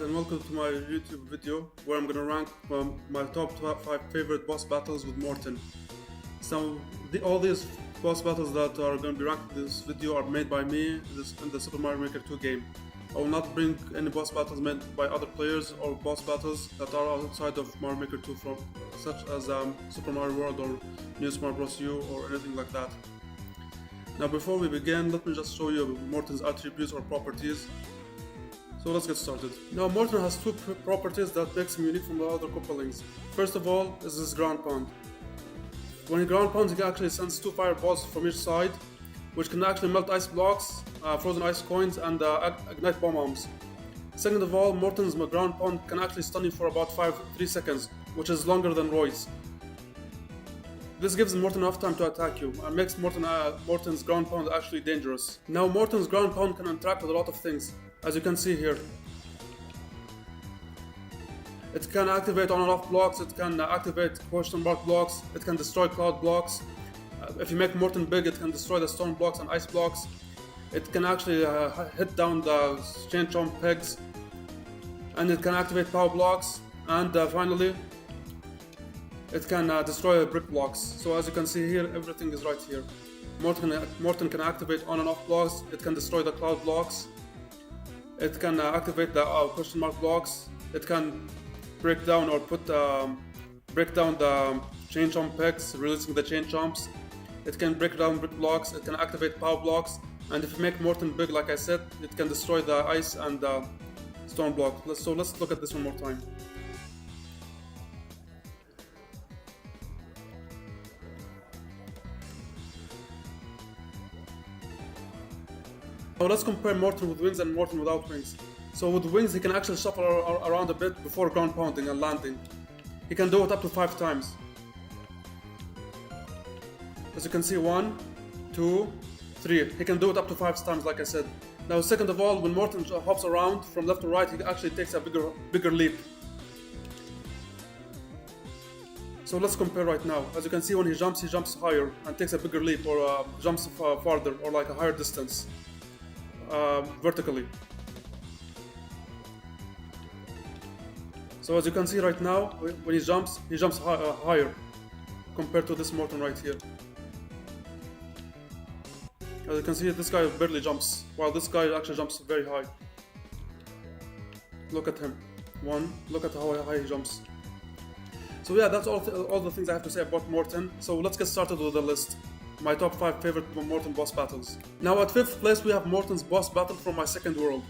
and welcome to my YouTube video where I'm gonna rank my top 5 favorite boss battles with Morton. So all these boss battles that are gonna be ranked in this video are made by me in the Super Mario Maker 2 game. I will not bring any boss battles made by other players or boss battles that are outside of Mario Maker 2 such as Super Mario World or New Super Mario Bros. U or anything like that. Now before we begin, let me just show you Morton's attributes or properties. So let's get started. Now Morton has two properties that makes him unique from the other Koopalings. First of all is his ground pound. When he ground pounds, he actually sends two fireballs from each side, which can actually melt ice blocks, frozen ice coins, and ignite bomb arms. Second of all, Morton's ground pound can actually stun you for about 3 seconds, which is longer than Roy's. This gives Morton enough time to attack you and makes Morton's ground pound actually dangerous. Now Morton's ground pound can interact with a lot of things, as you can see here. It can activate on and off blocks, it can activate question mark blocks, it can destroy cloud blocks. If you make Morton big, it can destroy the stone blocks and ice blocks. It can actually hit down the chain chomp pegs, and it can activate power blocks, and finally it can destroy brick blocks. So as you can see here, everything is right here. Morton can activate on and off blocks, it can destroy the cloud blocks, it can activate the question mark blocks, it can break down or break down the chain chomp pegs, releasing the chain chomps. It can break down brick blocks, it can activate power blocks, and if you make Morton big, like I said, it can destroy the ice and the stone block. So let's look at this one more time. Now let's compare Morton with wings and Morton without wings. So with wings, he can actually shuffle around a bit before ground pounding and landing. He can do it up to 5 times. As you can see, 1, 2, 3. He can do it up to 5 times, like I said. Now second of all, when Morton hops around from left to right, he actually takes a bigger leap. So let's compare right now. As you can see, when he jumps higher and takes a bigger leap, or jumps farther, or like a higher distance. Vertically. So as you can see right now, when he jumps higher compared to this Morton right here. As you can see, this guy barely jumps, while this guy actually jumps very high. Look at him. Look at how high he jumps. So yeah, that's all the things I have to say about Morton. So let's get started with the list. My top 5 favorite Morton boss battles. Now at 5th place we have Morton's boss battle from my second world.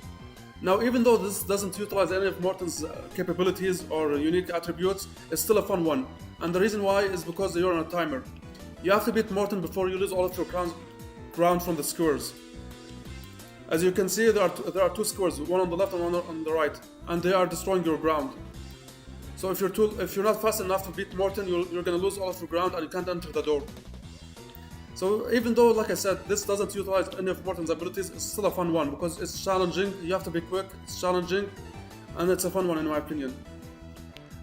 Now even though this doesn't utilize any of Morton's capabilities or unique attributes, it's still a fun one. And the reason why is because you're on a timer. You have to beat Morton before you lose all of your ground from the skewers. As you can see, there are 2 skewers, one on the left and one on the right, and they are destroying your ground. So if you're not fast enough to beat Morton, you're gonna lose all of your ground and you can't enter the door. So even though, like I said, this doesn't utilize any of Morton's abilities, it's still a fun one because it's challenging, you have to be quick, it's challenging, and it's a fun one in my opinion.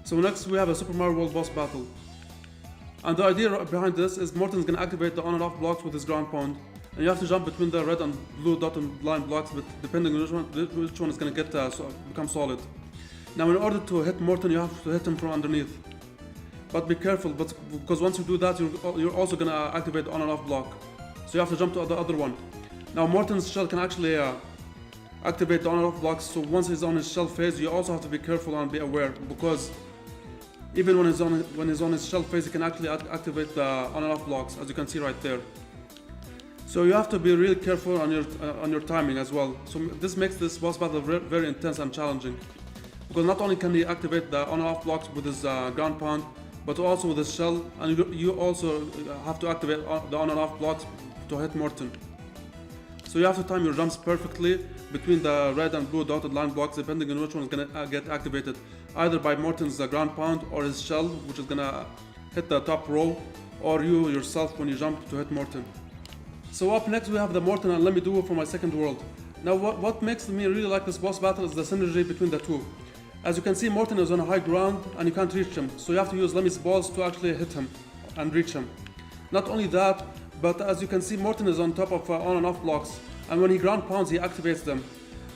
So next we have a Super Mario World boss battle. And the idea behind this is Morton's gonna activate the on and off blocks with his ground pound. And you have to jump between the red and blue dotted line blocks, but depending on which one is gonna become solid. Now in order to hit Morton, you have to hit him from underneath. But be careful, because once you do that, you're also gonna activate the on and off block. So you have to jump to the other one. Now Morton's shell can actually activate the on and off blocks, so once he's on his shell phase, you also have to be careful and be aware, because even when he's on his shell phase, he can actually activate the on and off blocks, as you can see right there. So you have to be really careful on your timing as well. So this makes this boss battle very intense and challenging, because not only can he activate the on and off blocks with his ground pound, but also with his shell, and you also have to activate the on and off blocks to hit Morton. So you have to time your jumps perfectly between the red and blue dotted line blocks, depending on which one is gonna get activated, either by Morton's ground pound or his shell, which is gonna hit the top row, or you yourself when you jump to hit Morton. So up next we have the Morton and Lemmy duo from my second world. Now what makes me really like this boss battle is the synergy between the two. As you can see, Morton is on a high ground and you can't reach him, so you have to use Lemmy's balls to actually hit him and reach him. Not only that, but as you can see, Morton is on top of on and off blocks, and when he ground pounds, he activates them,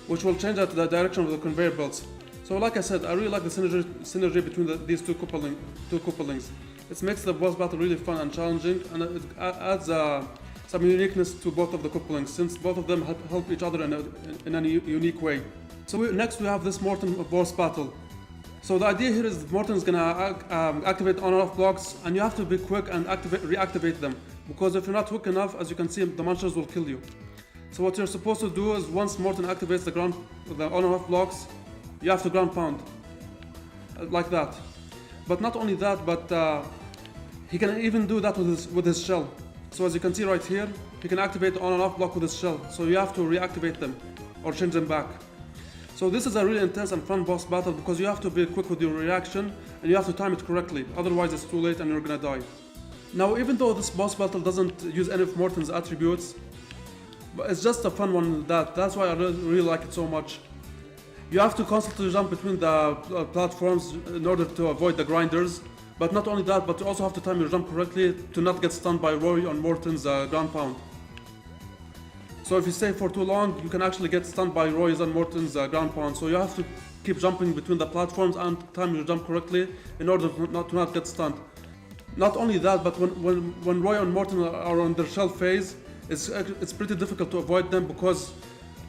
which will change the direction of the conveyor belts. So like I said, I really like the synergy between these two couplings. It makes the boss battle really fun and challenging, and it adds some uniqueness to both of the couplings, since both of them help each other in a unique way. So next we have this Morton boss battle. So the idea here is Morton is gonna activate on and off blocks, and you have to be quick and reactivate them, because if you're not quick enough, as you can see, the monsters will kill you. So what you're supposed to do is, once Morton activates the on and off blocks, you have to ground pound, like that. But not only that, but he can even do that with his shell. So as you can see right here, he can activate the on and off block with his shell, so you have to reactivate them or change them back. So this is a really intense and fun boss battle, because you have to be quick with your reaction and you have to time it correctly, otherwise it's too late and you're gonna die. Now, even though this boss battle doesn't use any of Morton's attributes, but it's just a fun one, that's why I really like it so much. You have to constantly jump between the platforms in order to avoid the grinders, but not only that, but you also have to time your jump correctly to not get stunned by Roy on Morton's ground pound. So if you stay for too long, you can actually get stunned by Roy's and Morton's ground pound. So you have to keep jumping between the platforms and time your jump correctly in order to not get stunned. Not only that, but when Roy and Morton are on their shell phase, it's pretty difficult to avoid them, because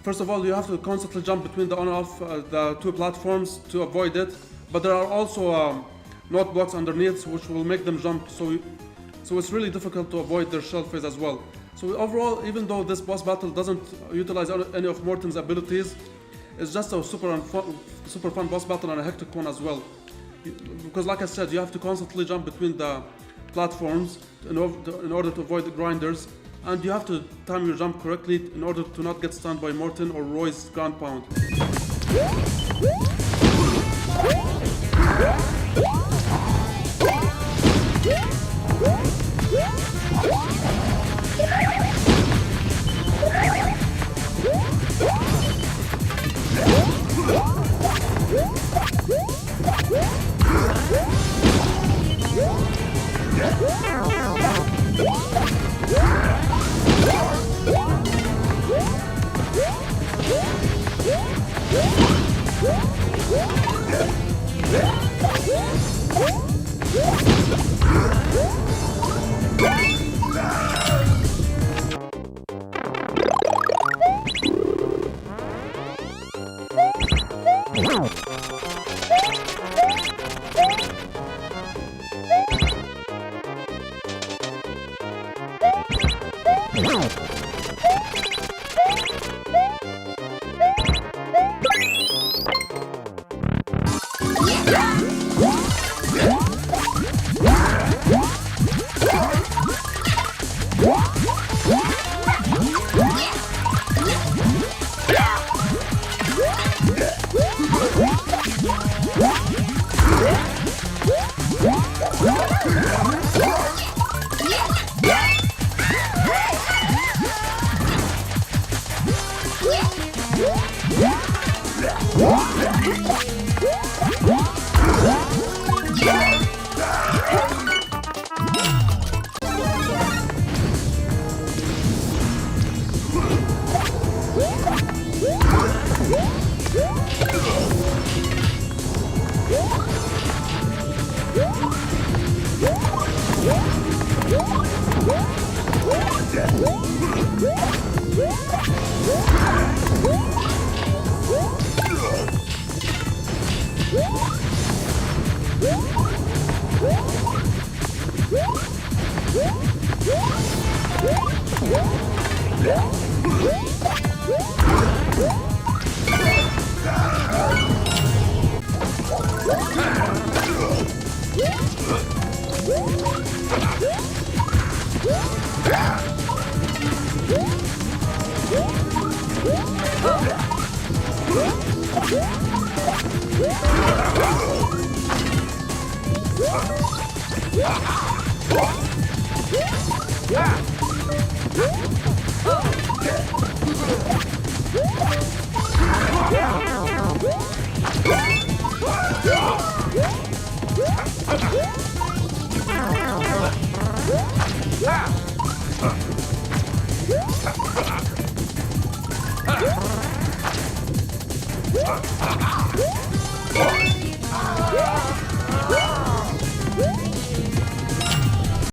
first of all, you have to constantly jump between the on and off the two platforms to avoid it. But there are also note blocks underneath, which will make them jump. So it's really difficult to avoid their shell phase as well. So overall, even though this boss battle doesn't utilize any of Morton's abilities, it's just a super fun boss battle and a hectic one as well. Because like I said, you have to constantly jump between the platforms in order to avoid the grinders, and you have to time your jump correctly in order to not get stunned by Morton or Roy's ground pound.